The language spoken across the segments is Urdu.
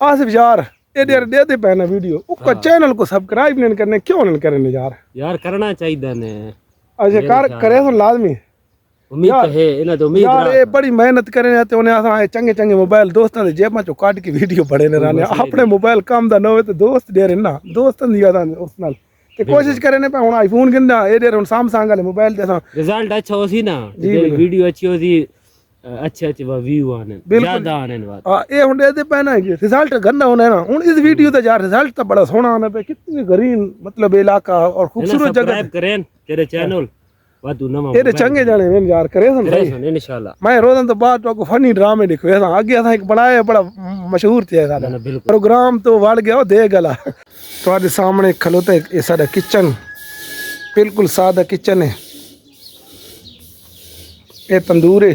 آصف یار ایڈر دیتے پہنا ویڈیو اس کا چینل کو سبسکرائب نہیں کرنے کیوں نہیں کرنے یار کرنا چاہیے نے اچھا کرے تو لازمی امید ہے انہاں تو امید یار یہ بڑی محنت کرنے تے انہیں اساں چنگے چنگے موبائل دوستاں دے جیباں چوں کڈ کے ویڈیو بڑے نے رانے اپنے موبائل کام دا نہ ہوئے تے دوست دے رہے نا دوستاں دی یاداں اس نال تے کوشش کرنے پہ ہن آئی فون گندا اے دے ہن سامسنگ والے موبائل تے اساں رزلٹ اچھا ہو سی نا ویڈیو اچھی ہو سی اچھے اچھے ویو آنے زیادہ آنے بات ہاں اے ہن دے پہنا ہے رزلٹ گندا ہونا ہے نا ہن اس ویڈیو تے یار رزلٹ تے بڑا سونا آنا پہ کتنی گرین مطلب علاقہ اور خوبصورت جگہ سبسکرائب کریں تیرے چینل وادو نواں اے چنگے جانے میں یار کرے سن انشاءاللہ میں روزن تو بعد تو فنی ڈرامے دکھوے تھا آگے اساں ایک بڑا بڑا مشہور تھیا ساڈا پروگرام تو وڑ گیا دے گلا تواڈے سامنے کھلوتا ہے یہ ساڈا کچن بالکل سادہ کچن ہے یہ تندور ہے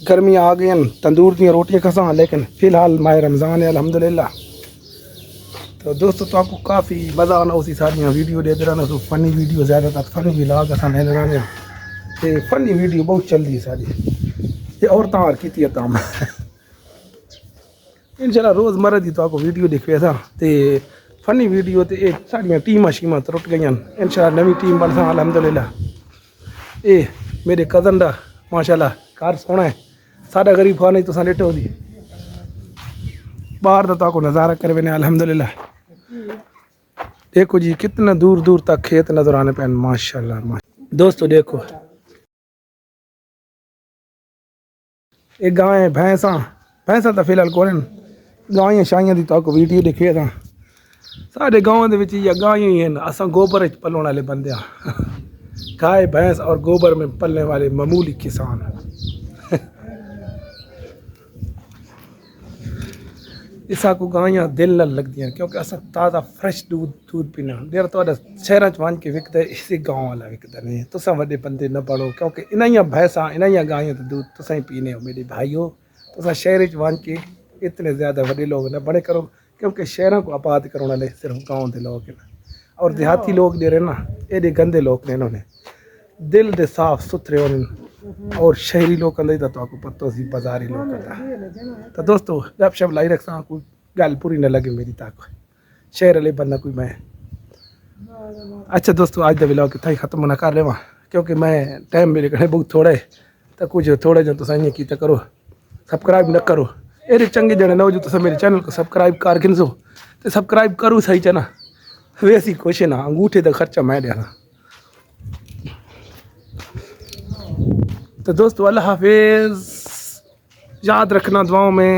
گرمیاں آ گئی تندور دیا روٹیاں کھساں لیکن فی الحال ماہ رمضان ہے الحمدللہ تو دوستو تو آپ کو کافی مزہ آنا اسی ساری ویڈیو دے رہنا تو فنی ویڈیو زیادہ تر فنی ولاگ اصل لے رہے ہیں فنی ویڈیو بہت چل رہی ہے ساری یہ عورتیں اور کی تام انشاءاللہ روز مرہ دی تو آپ کو ویڈیو دکھوے تھا تے فنی ویڈیو تے ساڑیاں ٹیماں شیماں رٹ گئی انشاءاللہ نوی ٹیم بن سا الحمدللہ اے میرے کزن دا ماشاءاللہ کار سونا ہے ساڈا غریب خانے تو سا لیٹو دی باہر تو آپ کو نظارہ کرے نے الحمدللہ دیکھو جی کتنا دور دور تک کھیت نظر آنے پہ ماشاءاللہ دوستو دیکھو ایک گائیں بھینساں تو فی الحال کون گائیں شائیاں دی تو آپ کو ویڈیو دکھے تھا سارے گاؤں دے وچ یا گائیں ہی ہیں اساں گوبر پلونے والے بندے ہاں گائے بھینس اور گوبر میں پلنے والے معمولی کسان اسا کو گائیاں دل نہ لگ دیاں کیونکہ اسا تازہ فریش دودھ پینا دیر تو شہراں چ وان کے وکدا اسی گاؤں والا وکدا نہیں تساں وڈے بندے نہ پڑھو کیونکہ انہیاں بھینساں انہیاں گائیاں تے دودھ تساں ہی پینے ہو میرے بھائیو تساں شہر چ وان کے اتنے زیادہ وڈے لوگ نہ بڑے کرو کیونکہ شہراں کو آباد کرنے والے صرف گاؤں دے لوگ ہیں اور دیہاتی لوگ دے رہے نا ایڈے گندے لوگ نے انہوں نے دل دے صاف ستھرے ہونے اور شہری لوگ اندر تو آپ کو پتہ سی بازاری لوگ کرتا تو دوستو گپ شپ لائی رکھساں کوئی گل پوری نہ لگے میری تاک شہر والے بندہ کوئی میں اچھا دوستو آج دا ولاگ کتنا ہی ختم نہ کر لواں کیونکہ میں ٹائم میرے کنے بہت تھوڑا ہے تو کچھ تھوڑے جو تساں کیتا کرو سبسکرائب نہ کرو ایڈے چنگے جنے نہ ہو جو تساں میرے چینل کو سبسکرائب کر گنسو تو سبسکرائب کرو صحیح چنا ویسی خوش ہے نا انگوٹھے دا خرچہ میں دینا تو دوستو اللہ حافظ یاد رکھنا دعاؤں میں